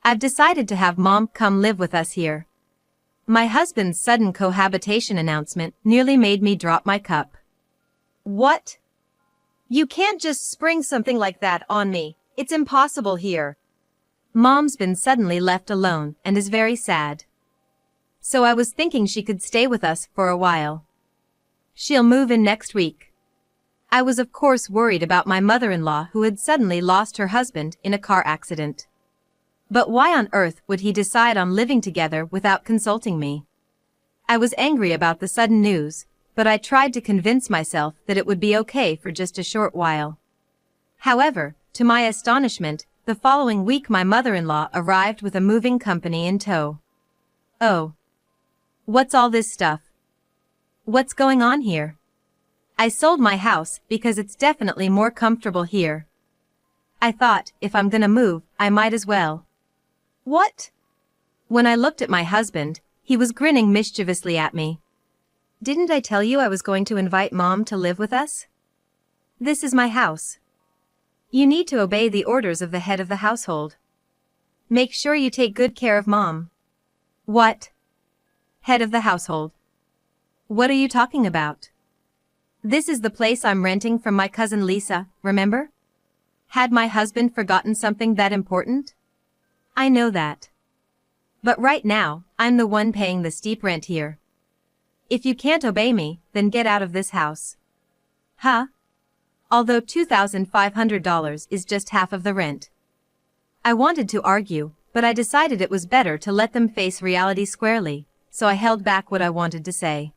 I've decided to have Mom come live with us here. My husband's sudden cohabitation announcement nearly made me drop my cup. What? You can't just spring something like that on me. It's impossible here. Mom's been suddenly left alone and is very sad. So I was thinking she could stay with us for a while. She'll move in next week. I was of course worried about my mother-in-law who had suddenly lost her husband in a car accident. But why on earth would he decide on living together without consulting me? I was angry about the sudden news, but I tried to convince myself that it would be okay for just a short while. However, to my astonishment, the following week my mother-in-law arrived with a moving company in tow. Oh. What's all this stuff? What's going on here? I sold my house because it's definitely more comfortable here. I thought, if I'm gonna move, I might as well. What? When I looked at my husband, he was grinning mischievously at me. Didn't I tell you I was going to invite Mom to live with us? This is my house. You need to obey the orders of the head of the household. Make sure you take good care of Mom. What? Head of the household. What are you talking about? This is the place I'm renting from my cousin Lisa, remember? Had my husband forgotten something that important? I know that. But right now, I'm the one paying the steep rent here. If you can't obey me, then get out of this house. Huh? Although $2,500 is just half of the rent. I wanted to argue, but I decided it was better to let them face reality squarely, so I held back what I wanted to say.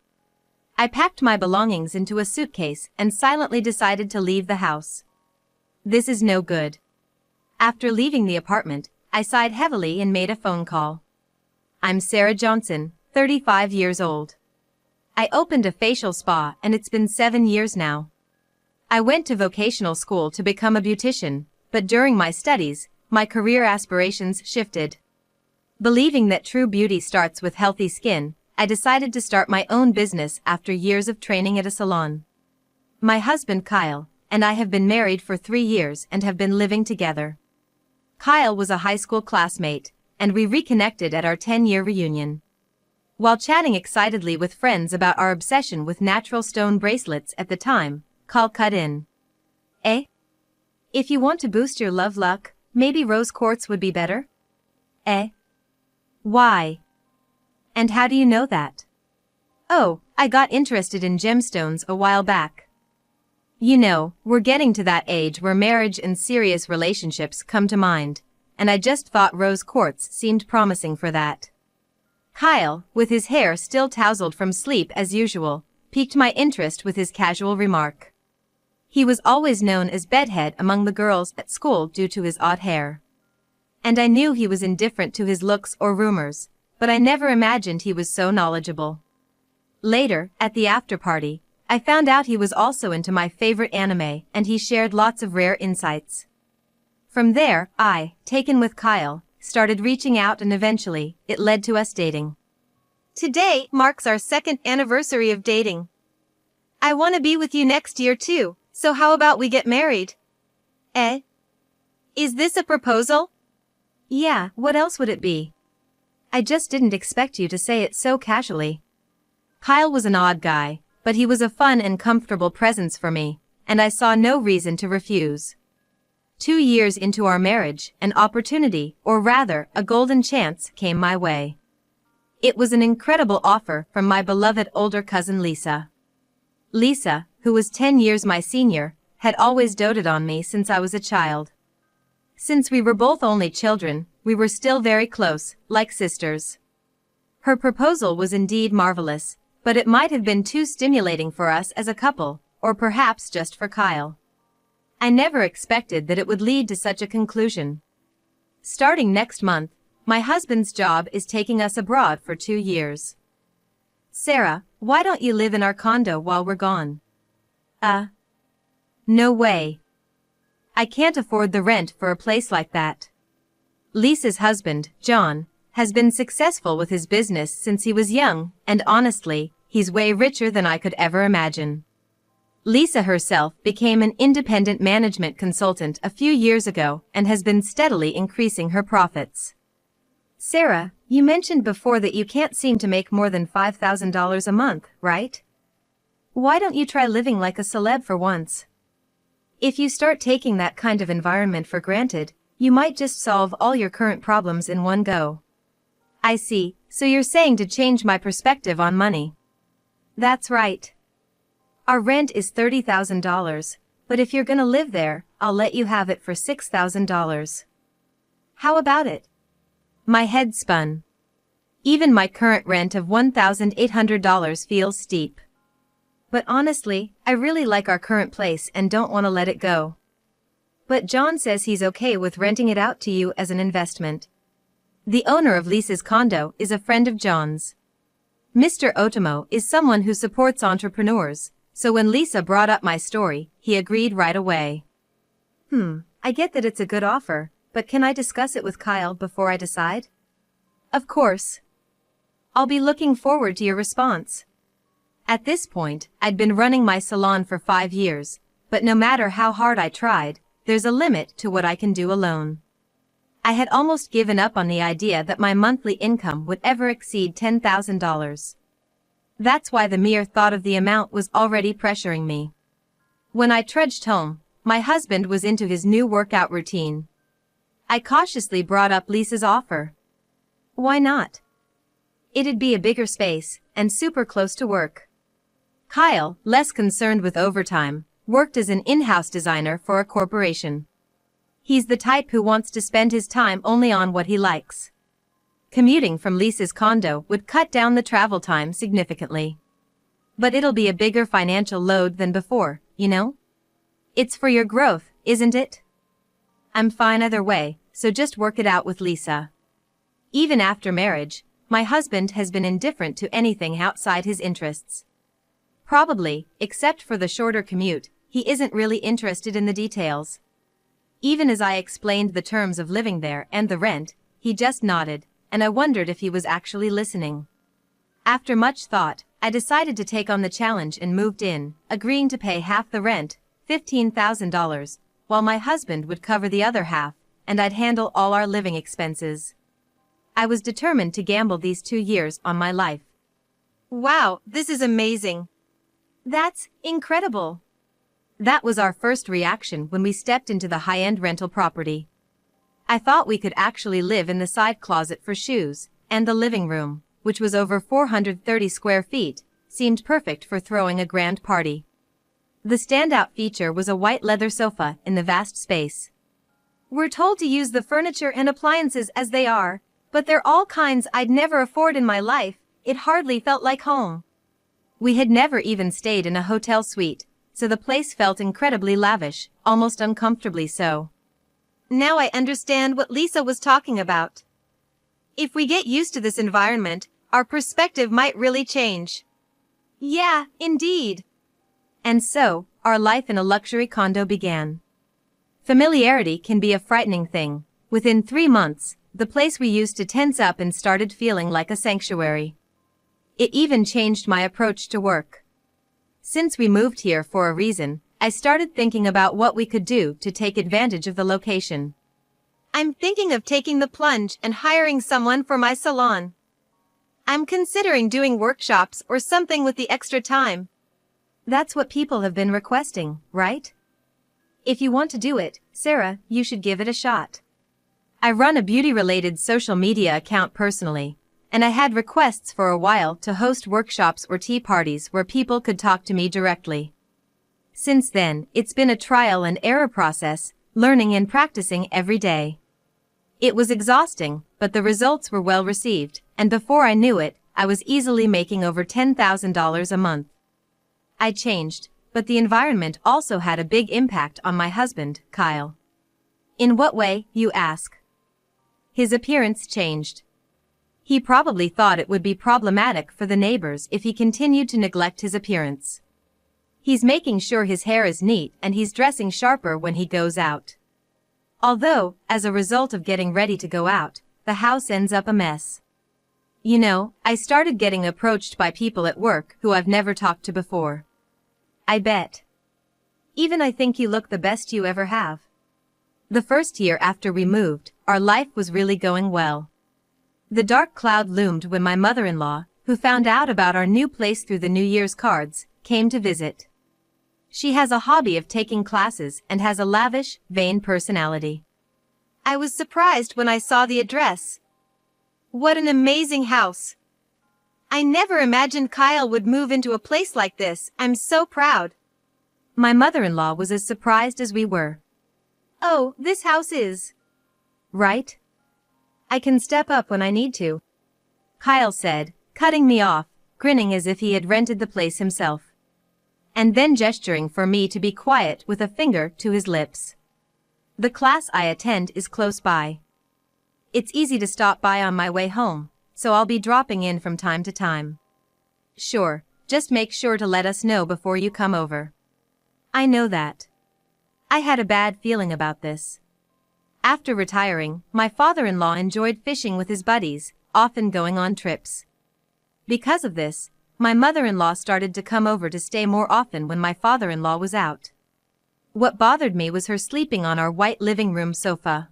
I packed my belongings into a suitcase and silently decided to leave the house. This is no good. After leaving the apartment, I sighed heavily and made a phone call. I'm Sarah Johnson, 35 years old. I opened a facial spa and it's been 7 years now. I went to vocational school to become a beautician, but during my studies, my career aspirations shifted. Believing that true beauty starts with healthy skin, I decided to start my own business after years of training at a salon. My husband Kyle and I have been married for 3 years and have been living together. Kyle was a high school classmate, and we reconnected at our 10-year reunion. While chatting excitedly with friends about our obsession with natural stone bracelets at the time, Kyle cut in. If you want to boost your love luck, maybe rose quartz would be better? Why? And how do you know that? Oh, I got interested in gemstones a while back. You know, we're getting to that age where marriage and serious relationships come to mind, and I just thought rose quartz seemed promising for that. Kyle, with his hair still tousled from sleep as usual, piqued my interest with his casual remark. He was always known as bedhead among the girls at school due to his odd hair. And I knew he was indifferent to his looks or rumors, but I never imagined he was so knowledgeable. Later, at the after-party, I found out he was also into my favorite anime and he shared lots of rare insights. From there, I, taken with Kyle, started reaching out and eventually, it led to us dating. Today marks our 2nd anniversary of dating. I want to be with you next year too, so how about we get married? Is this a proposal? Yeah, what else would it be? I just didn't expect you to say it so casually. Kyle was an odd guy, but he was a fun and comfortable presence for me, and I saw no reason to refuse. 2 years into our marriage, an opportunity, or rather, a golden chance, came my way. It was an incredible offer from my beloved older cousin Lisa. Lisa, who was 10 years my senior, had always doted on me since I was a child. Since we were both only children, we were still very close, like sisters. Her proposal was indeed marvelous, but it might have been too stimulating for us as a couple, or perhaps just for Kyle. I never expected that it would lead to such a conclusion. Starting next month, my husband's job is taking us abroad for 2 years. Sarah, why don't you live in our condo while we're gone? No way. I can't afford the rent for a place like that. Lisa's husband, John, has been successful with his business since he was young, and honestly, he's way richer than I could ever imagine. Lisa herself became an independent management consultant a few years ago and has been steadily increasing her profits. Sarah, you mentioned before that you can't seem to make more than $5,000 a month, right? Why don't you try living like a celeb for once? If you start taking that kind of environment for granted, you might just solve all your current problems in one go. I see, so you're saying to change my perspective on money. That's right. Our rent is $30,000, but if you're gonna live there, I'll let you have it for $6,000. How about it? My head spun. Even my current rent of $1,800 feels steep. But honestly, I really like our current place and don't want to let it go. But John says he's okay with renting it out to you as an investment. The owner of Lisa's condo is a friend of John's. Mr. Otomo is someone who supports entrepreneurs, so when Lisa brought up my story, he agreed right away. I get that it's a good offer, but can I discuss it with Kyle before I decide? Of course. I'll be looking forward to your response. At this point, I'd been running my salon for 5 years, but no matter how hard I tried, there's a limit to what I can do alone. I had almost given up on the idea that my monthly income would ever exceed $10,000. That's why the mere thought of the amount was already pressuring me. When I trudged home, my husband was into his new workout routine. I cautiously brought up Lisa's offer. Why not? It'd be a bigger space, and super close to work. Kyle, less concerned with overtime, worked as an in-house designer for a corporation. He's the type who wants to spend his time only on what he likes. Commuting from Lisa's condo would cut down the travel time significantly. But it'll be a bigger financial load than before, you know? It's for your growth, isn't it? I'm fine either way, so just work it out with Lisa. Even after marriage, my husband has been indifferent to anything outside his interests. Probably, except for the shorter commute, he isn't really interested in the details. Even as I explained the terms of living there and the rent, he just nodded, and I wondered if he was actually listening. After much thought, I decided to take on the challenge and moved in, agreeing to pay half the rent, $15,000, while my husband would cover the other half, and I'd handle all our living expenses. I was determined to gamble these 2 years on my life. Wow, this is amazing. That's incredible. That was our first reaction when we stepped into the high-end rental property. I thought we could actually live in the side closet for shoes, and the living room, which was over 430 square feet, seemed perfect for throwing a grand party. The standout feature was a white leather sofa in the vast space. We're told to use the furniture and appliances as they are, but they're all kinds I'd never afford in my life. It hardly felt like home. We had never even stayed in a hotel suite, so the place felt incredibly lavish, almost uncomfortably so. Now I understand what Lisa was talking about. If we get used to this environment, our perspective might really change. Yeah, indeed. And so, our life in a luxury condo began. Familiarity can be a frightening thing. Within 3 months, the place we used to tense up and started feeling like a sanctuary. It even changed my approach to work. Since we moved here for a reason, I started thinking about what we could do to take advantage of the location. I'm thinking of taking the plunge and hiring someone for my salon. I'm considering doing workshops or something with the extra time. That's what people have been requesting, right? If you want to do it, Sarah, you should give it a shot. I run a beauty-related social media account personally, and I had requests for a while to host workshops or tea parties where people could talk to me directly. Since then, it's been a trial and error process, learning and practicing every day. It was exhausting, but the results were well received, and before I knew it, I was easily making over $10,000 a month. I changed, but the environment also had a big impact on my husband, Kyle. In what way, you ask? His appearance changed. He probably thought it would be problematic for the neighbors if he continued to neglect his appearance. He's making sure his hair is neat and he's dressing sharper when he goes out. Although, as a result of getting ready to go out, the house ends up a mess. You know, I started getting approached by people at work who I've never talked to before. I bet. Even I think you look the best you ever have. The first year after we moved, our life was really going well. The dark cloud loomed when my mother-in-law, who found out about our new place through the New Year's cards, came to visit. She has a hobby of taking classes and has a lavish, vain personality. I was surprised when I saw the address. What an amazing house! I never imagined Kyle would move into a place like this. I'm so proud. My mother-in-law was as surprised as we were. Oh, this house is... right? I can step up when I need to, Kyle said, cutting me off, grinning as if he had rented the place himself. And then gesturing for me to be quiet with a finger to his lips. The class I attend is close by. It's easy to stop by on my way home, so I'll be dropping in from time to time. Sure, just make sure to let us know before you come over. I know that. I had a bad feeling about this. After retiring, my father-in-law enjoyed fishing with his buddies, often going on trips. Because of this, my mother-in-law started to come over to stay more often when my father-in-law was out. What bothered me was her sleeping on our white living room sofa.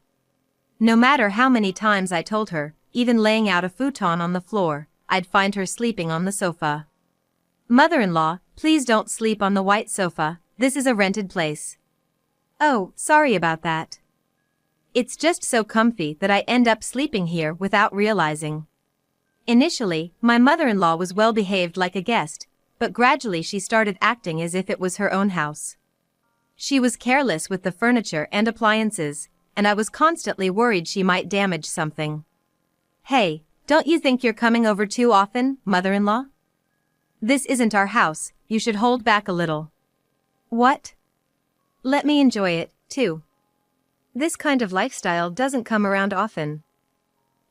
No matter how many times I told her, even laying out a futon on the floor, I'd find her sleeping on the sofa. Mother-in-law, please don't sleep on the white sofa, this is a rented place. Oh, sorry about that. It's just so comfy that I end up sleeping here without realizing. Initially, my mother-in-law was well behaved like a guest, but gradually she started acting as if it was her own house. She was careless with the furniture and appliances, and I was constantly worried she might damage something. Hey, don't you think you're coming over too often, mother-in-law? This isn't our house, you should hold back a little. What? Let me enjoy it, too. This kind of lifestyle doesn't come around often.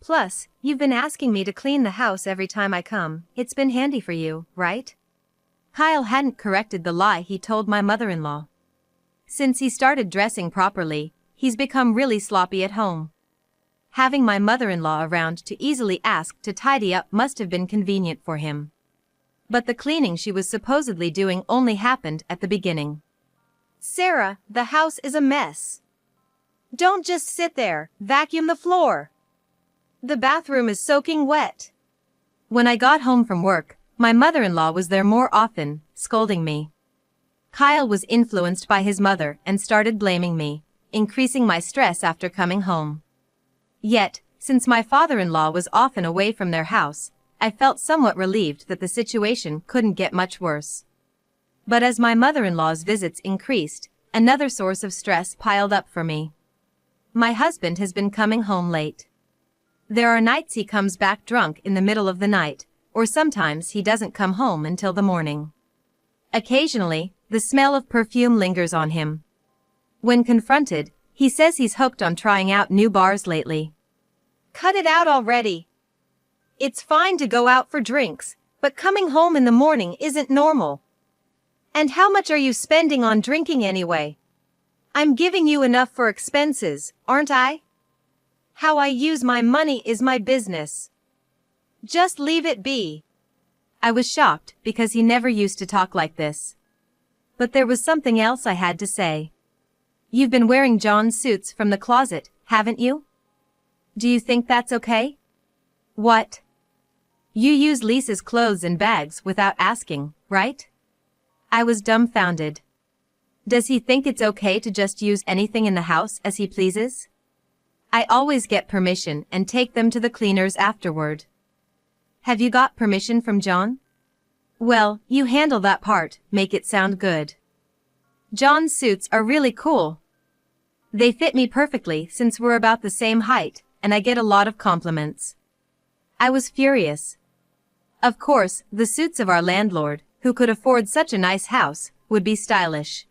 Plus, you've been asking me to clean the house every time I come, it's been handy for you, right? Kyle hadn't corrected the lie he told my mother-in-law. Since he started dressing properly, he's become really sloppy at home. Having my mother-in-law around to easily ask to tidy up must have been convenient for him. But the cleaning she was supposedly doing only happened at the beginning. Sarah, the house is a mess. Don't just sit there, vacuum the floor. The bathroom is soaking wet. When I got home from work, my mother-in-law was there more often, scolding me. Kyle was influenced by his mother and started blaming me, increasing my stress after coming home. Yet, since my father-in-law was often away from their house, I felt somewhat relieved that the situation couldn't get much worse. But as my mother-in-law's visits increased, another source of stress piled up for me. My husband has been coming home late. There are nights he comes back drunk in the middle of the night, or sometimes he doesn't come home until the morning. Occasionally, the smell of perfume lingers on him. When confronted, he says he's hooked on trying out new bars lately. Cut it out already. It's fine to go out for drinks, but coming home in the morning isn't normal. And how much are you spending on drinking anyway? I'm giving you enough for expenses, aren't I? How I use my money is my business. Just leave it be. I was shocked because he never used to talk like this. But there was something else I had to say. You've been wearing John's suits from the closet, haven't you? Do you think that's okay? What? You use Lisa's clothes and bags without asking, right? I was dumbfounded. Does he think it's okay to just use anything in the house as he pleases? I always get permission and take them to the cleaners afterward. Have you got permission from John? Well, you handle that part, make it sound good. John's suits are really cool. They fit me perfectly since we're about the same height, and I get a lot of compliments. I was furious. Of course, the suits of our landlord, who could afford such a nice house, would be stylish.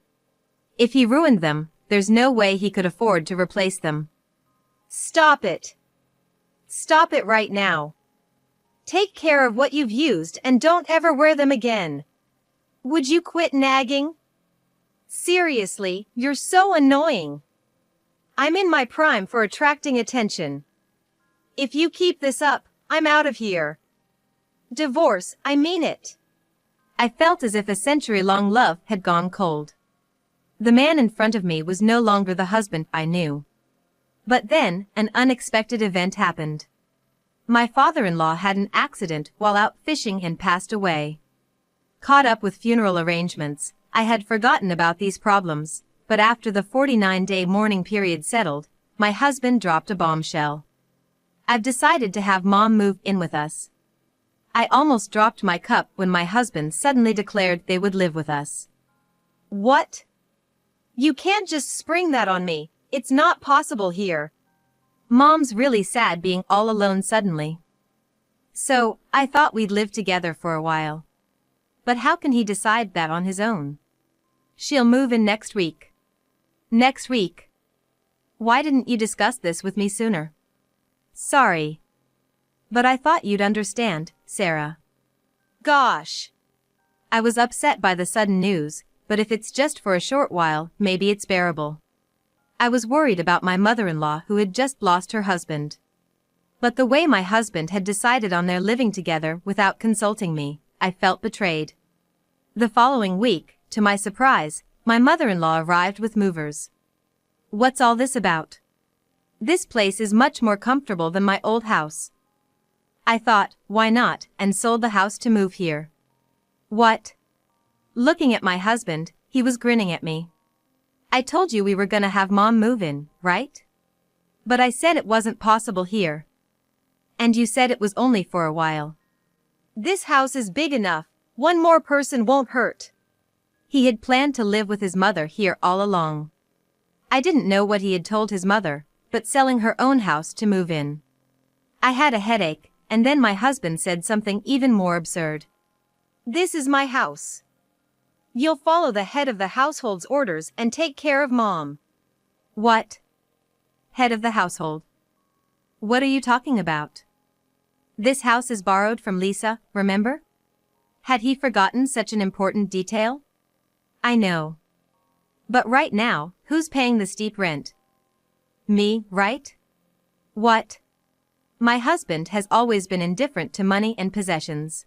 If he ruined them, there's no way he could afford to replace them. Stop it. Stop it right now. Take care of what you've used and don't ever wear them again. Would you quit nagging? Seriously, you're so annoying. I'm in my prime for attracting attention. If you keep this up, I'm out of here. Divorce, I mean it. I felt as if a century-long love had gone cold. The man in front of me was no longer the husband I knew. But then, an unexpected event happened. My father-in-law had an accident while out fishing and passed away. Caught up with funeral arrangements, I had forgotten about these problems, but after the 49-day mourning period settled, my husband dropped a bombshell. I've decided to have Mom move in with us. I almost dropped my cup when my husband suddenly declared they would live with us. What? You can't just spring that on me. It's not possible here. Mom's really sad being all alone suddenly. So, I thought we'd live together for a while. But how can he decide that on his own? She'll move in next week. Next week? Why didn't you discuss this with me sooner? Sorry. But I thought you'd understand, Sarah. Gosh. I was upset by the sudden news, but if it's just for a short while, maybe it's bearable. I was worried about my mother-in-law who had just lost her husband. But the way my husband had decided on their living together without consulting me, I felt betrayed. The following week, to my surprise, my mother-in-law arrived with movers. What's all this about? This place is much more comfortable than my old house. I thought, why not, and sold the house to move here. What? Looking at my husband, he was grinning at me. I told you we were gonna have Mom move in, right? But I said it wasn't possible here. And you said it was only for a while. This house is big enough, one more person won't hurt. He had planned to live with his mother here all along. I didn't know what he had told his mother, but selling her own house to move in. I had a headache, and then my husband said something even more absurd. This is my house. You'll follow the head of the household's orders and take care of Mom. What? Head of the household? What are you talking about? This house is borrowed from Lisa, remember? Had he forgotten such an important detail? I know. But right now, who's paying the steep rent? Me, right? What? My husband has always been indifferent to money and possessions.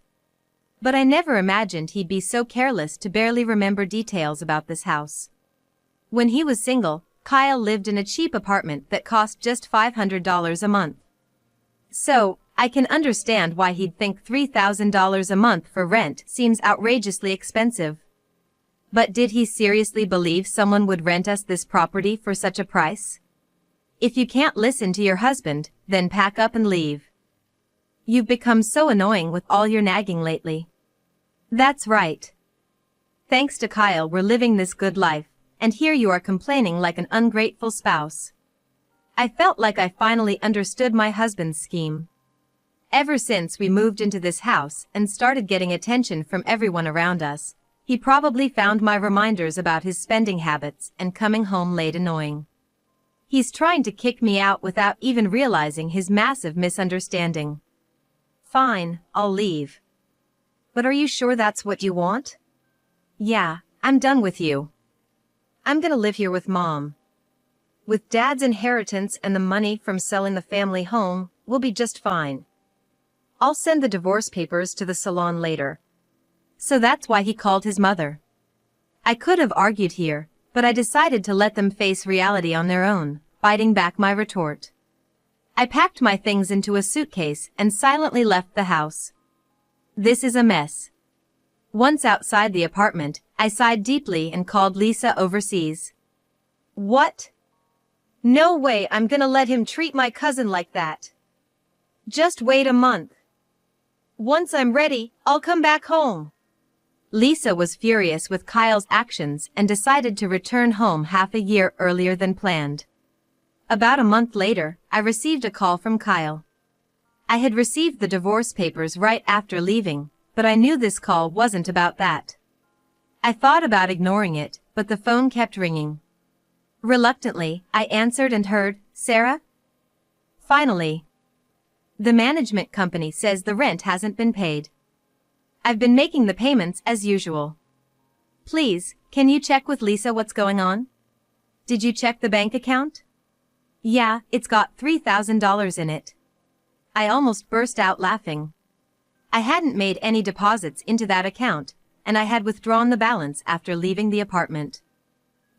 But I never imagined he'd be so careless to barely remember details about this house. When he was single, Kyle lived in a cheap apartment that cost just $500 a month. So, I can understand why he'd think $3,000 a month for rent seems outrageously expensive. But did he seriously believe someone would rent us this property for such a price? If you can't listen to your husband, then pack up and leave. You've become so annoying with all your nagging lately. That's right. Thanks to Kyle, we're living this good life, and here you are complaining like an ungrateful spouse. I felt like I finally understood my husband's scheme. Ever since we moved into this house and started getting attention from everyone around us, he probably found my reminders about his spending habits and coming home late annoying. He's trying to kick me out without even realizing his massive misunderstanding. Fine, I'll leave. But are you sure that's what you want? Yeah, I'm done with you. I'm gonna live here with Mom. With Dad's inheritance and the money from selling the family home, we'll be just fine. I'll send the divorce papers to the salon later. So that's why he called his mother. I could have argued here, but I decided to let them face reality on their own, biting back my retort. I packed my things into a suitcase and silently left the house. This is a mess. Once outside the apartment, I sighed deeply and called Lisa overseas. What? No way I'm gonna let him treat my cousin like that. Just wait a month. Once I'm ready, I'll come back home. Lisa was furious with Kyle's actions and decided to return home half a year earlier than planned. About a month later, I received a call from Kyle. I had received the divorce papers right after leaving, but I knew this call wasn't about that. I thought about ignoring it, but the phone kept ringing. Reluctantly, I answered and heard, "Sarah?" Finally. The management company says the rent hasn't been paid. I've been making the payments as usual. Please, can you check with Lisa what's going on? Did you check the bank account? Yeah, it's got $3,000 in it. I almost burst out laughing. I hadn't made any deposits into that account, and I had withdrawn the balance after leaving the apartment.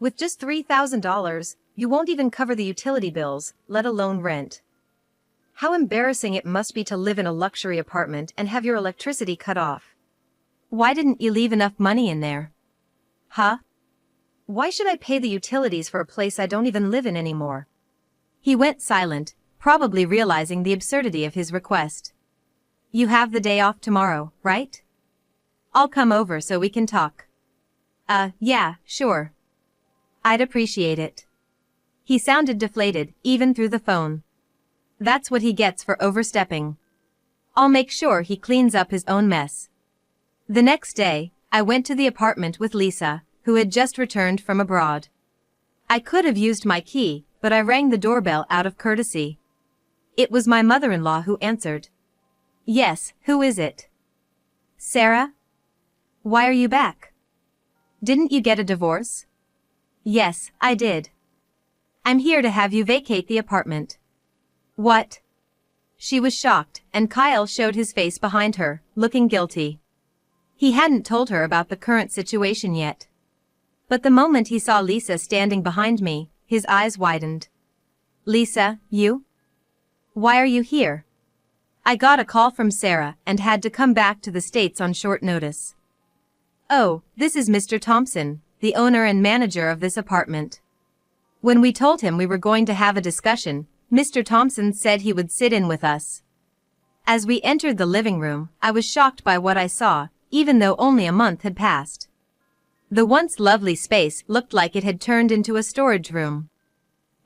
With just $3,000, you won't even cover the utility bills, let alone rent. How embarrassing it must be to live in a luxury apartment and have your electricity cut off. Why didn't you leave enough money in there? Huh? Why should I pay the utilities for a place I don't even live in anymore? He went silent, probably realizing the absurdity of his request. You have the day off tomorrow, right? I'll come over so we can talk. Yeah, sure. I'd appreciate it. He sounded deflated, even through the phone. That's what he gets for overstepping. I'll make sure he cleans up his own mess. The next day, I went to the apartment with Lisa, who had just returned from abroad. I could have used my key, but I rang the doorbell out of courtesy. It was my mother-in-law who answered. Yes, who is it? Sarah? Why are you back? Didn't you get a divorce? Yes, I did. I'm here to have you vacate the apartment. What? She was shocked, and Kyle showed his face behind her, looking guilty. He hadn't told her about the current situation yet. But the moment he saw Lisa standing behind me, his eyes widened. Lisa, you? Why are you here? I got a call from Sarah and had to come back to the States on short notice. Oh, this is Mr. Thompson, the owner and manager of this apartment. When we told him we were going to have a discussion, Mr. Thompson said he would sit in with us. As we entered the living room, I was shocked by what I saw, even though only a month had passed. The once lovely space looked like it had turned into a storage room.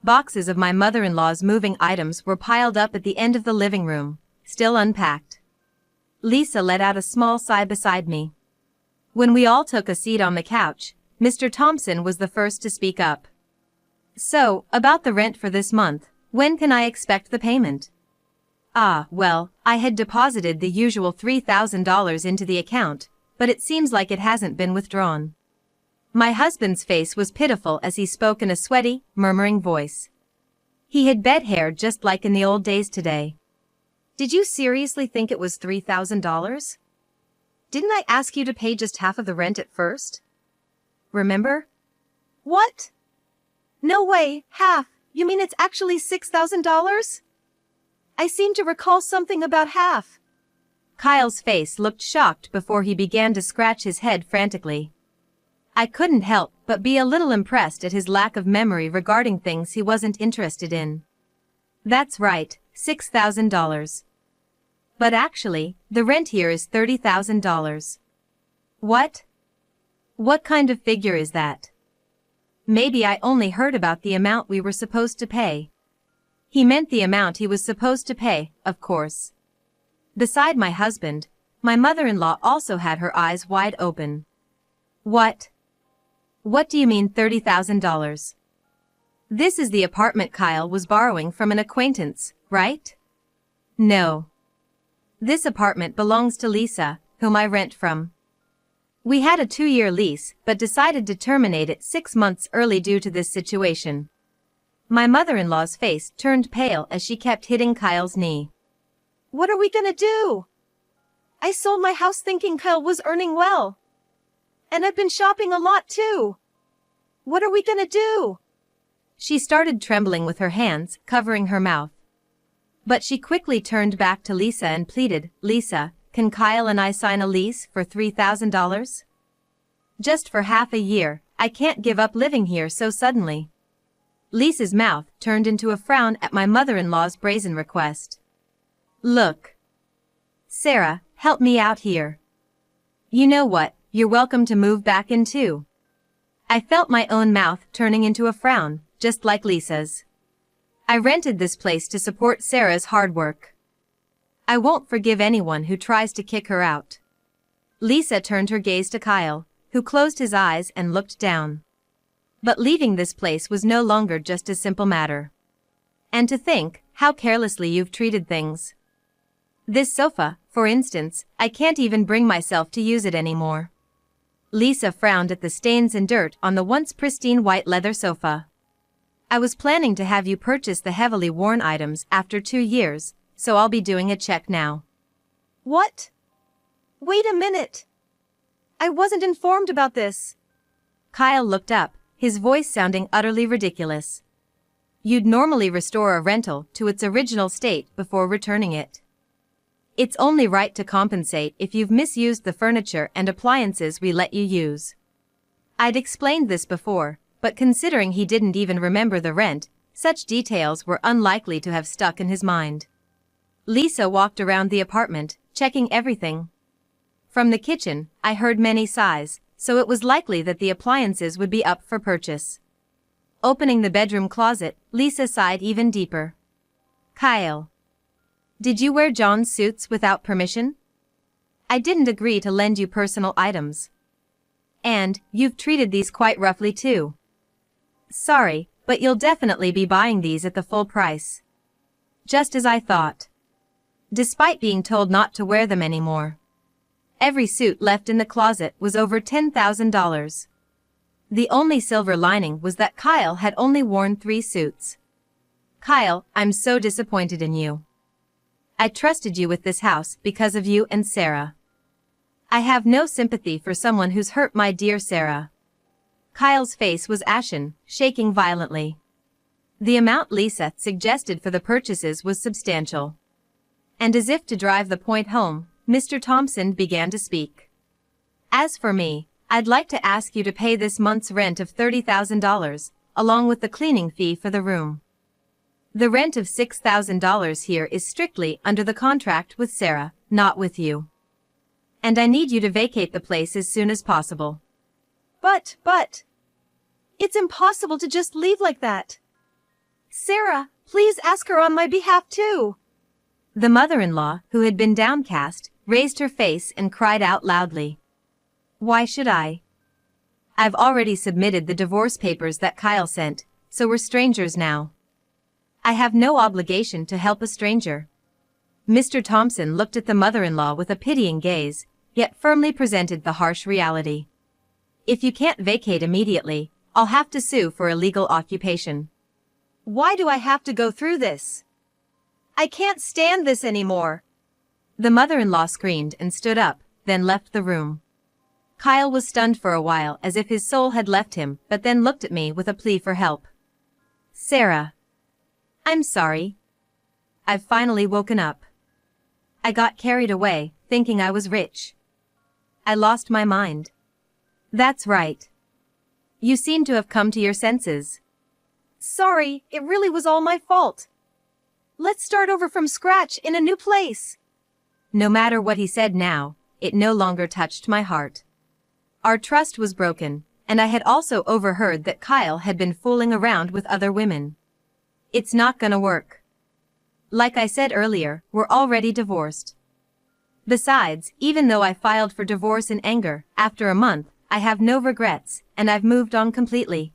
Boxes of my mother-in-law's moving items were piled up at the end of the living room, still unpacked. Lisa let out a small sigh beside me. When we all took a seat on the couch, Mr. Thompson was the first to speak up. So, about the rent for this month, when can I expect the payment? Well, I had deposited the usual $3,000 into the account, but it seems like it hasn't been withdrawn. My husband's face was pitiful as he spoke in a sweaty, murmuring voice. He had bed hair just like in the old days today. Did you seriously think it was $3,000? Didn't I ask you to pay just half of the rent at first? Remember? What? No way, half. You mean it's actually $6,000? I seem to recall something about half. Kyle's face looked shocked before he began to scratch his head frantically. I couldn't help but be a little impressed at his lack of memory regarding things he wasn't interested in. That's right, $6,000. But actually, the rent here is $30,000. What? What kind of figure is that? Maybe I only heard about the amount we were supposed to pay. He meant the amount he was supposed to pay, of course. Beside my husband, my mother-in-law also had her eyes wide open. What? What do you mean $30,000? This is the apartment Kyle was borrowing from an acquaintance, right? No. This apartment belongs to Lisa, whom I rent from. We had a 2-year lease, but decided to terminate it 6 months early due to this situation. My mother-in-law's face turned pale as she kept hitting Kyle's knee. What are we gonna do? I sold my house thinking Kyle was earning well. And I've been shopping a lot too. What are we gonna do? She started trembling with her hands covering her mouth. But she quickly turned back to Lisa and pleaded, Lisa, can Kyle and I sign a lease for $3,000? Just for half a year, I can't give up living here so suddenly. Lisa's mouth turned into a frown at my mother-in-law's brazen request. Look. Sarah, help me out here. You know what, you're welcome to move back in too. I felt my own mouth turning into a frown, just like Lisa's. I rented this place to support Sarah's hard work. I won't forgive anyone who tries to kick her out. Lisa turned her gaze to Kyle, who closed his eyes and looked down. But leaving this place was no longer just a simple matter. And to think how carelessly you've treated things. This sofa, for instance, I can't even bring myself to use it anymore. Lisa frowned at the stains and dirt on the once pristine white leather sofa. I was planning to have you purchase the heavily worn items after 2 years, so I'll be doing a check now. What? Wait a minute. I wasn't informed about this. Kyle looked up, his voice sounding utterly ridiculous. You'd normally restore a rental to its original state before returning it. It's only right to compensate if you've misused the furniture and appliances we let you use. I'd explained this before, but considering he didn't even remember the rent, such details were unlikely to have stuck in his mind. Lisa walked around the apartment, checking everything. From the kitchen, I heard many sighs, so it was likely that the appliances would be up for purchase. Opening the bedroom closet, Lisa sighed even deeper. Kyle. Did you wear John's suits without permission? I didn't agree to lend you personal items. And, you've treated these quite roughly too. Sorry, but you'll definitely be buying these at the full price. Just as I thought. Despite being told not to wear them anymore. Every suit left in the closet was over $10,000. The only silver lining was that Kyle had only worn 3 suits. Kyle, I'm so disappointed in you. I trusted you with this house because of you and Sarah. I have no sympathy for someone who's hurt my dear Sarah. Kyle's face was ashen, shaking violently. The amount Lisa suggested for the purchases was substantial. And as if to drive the point home, Mr. Thompson began to speak. As for me, I'd like to ask you to pay this month's rent of $30,000, along with the cleaning fee for the room. The rent of $6,000 here is strictly under the contract with Sarah, not with you. And I need you to vacate the place as soon as possible. But, it's impossible to just leave like that. Sarah, please ask her on my behalf too. The mother-in-law, who had been downcast, raised her face and cried out loudly. Why should I? I've already submitted the divorce papers that Kyle sent, so we're strangers now. I have no obligation to help a stranger. Mr. Thompson looked at the mother-in-law with a pitying gaze, yet firmly presented the harsh reality. If you can't vacate immediately, I'll have to sue for illegal occupation. Why do I have to go through this? I can't stand this anymore. The mother-in-law screamed and stood up, then left the room. Kyle was stunned for a while as if his soul had left him, but then looked at me with a plea for help. Sarah. I'm sorry. I've finally woken up. I got carried away, thinking I was rich. I lost my mind. That's right. You seem to have come to your senses. Sorry, it really was all my fault. Let's start over from scratch in a new place. No matter what he said now, it no longer touched my heart. Our trust was broken, and I had also overheard that Kyle had been fooling around with other women. It's not gonna work. Like I said earlier, we're already divorced. Besides, even though I filed for divorce in anger, after a month, I have no regrets, and I've moved on completely.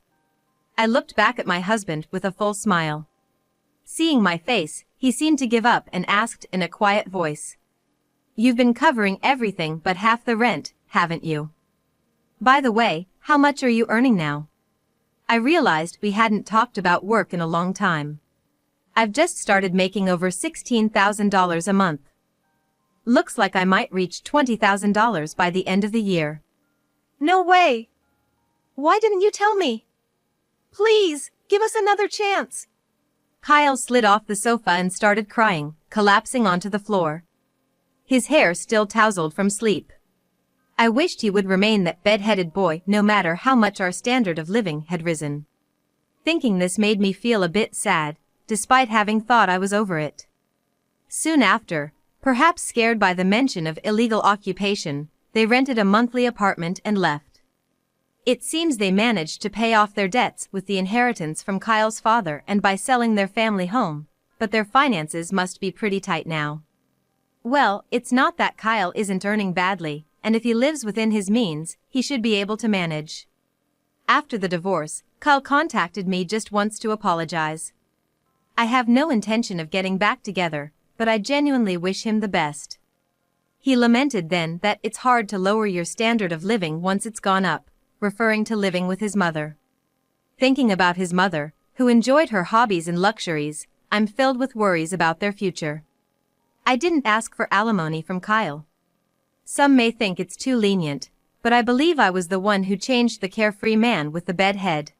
I looked back at my husband with a full smile. Seeing my face, he seemed to give up and asked in a quiet voice. You've been covering everything but half the rent, haven't you? By the way, how much are you earning now? I realized we hadn't talked about work in a long time. I've just started making over $16,000 a month. Looks like I might reach $20,000 by the end of the year. No way! Why didn't you tell me? Please, give us another chance. Kyle slid off the sofa and started crying, collapsing onto the floor. His hair still tousled from sleep. I wished he would remain that bed-headed boy no matter how much our standard of living had risen. Thinking this made me feel a bit sad, despite having thought I was over it. Soon after, perhaps scared by the mention of illegal occupation, they rented a monthly apartment and left. It seems they managed to pay off their debts with the inheritance from Kyle's father and by selling their family home, but their finances must be pretty tight now. Well, it's not that Kyle isn't earning badly, and if he lives within his means, he should be able to manage. After the divorce, Kyle contacted me just once to apologize. I have no intention of getting back together, but I genuinely wish him the best. He lamented then that it's hard to lower your standard of living once it's gone up, referring to living with his mother. Thinking about his mother, who enjoyed her hobbies and luxuries, I'm filled with worries about their future. I didn't ask for alimony from Kyle. Some may think it's too lenient, but I believe I was the one who changed the carefree man with the bed head.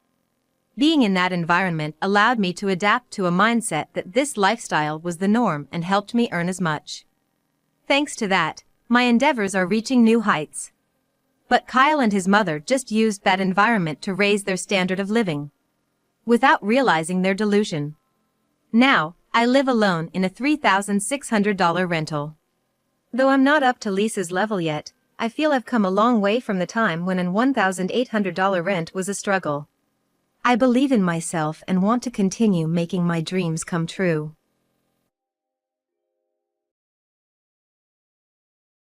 Being in that environment allowed me to adapt to a mindset that this lifestyle was the norm and helped me earn as much. Thanks to that, my endeavors are reaching new heights. But Kyle and his mother just used that environment to raise their standard of living, without realizing their delusion. Now, I live alone in a $3,600 rental. Though I'm not up to Lisa's level yet, I feel I've come a long way from the time when an $1,800 rent was a struggle. I believe in myself and want to continue making my dreams come true.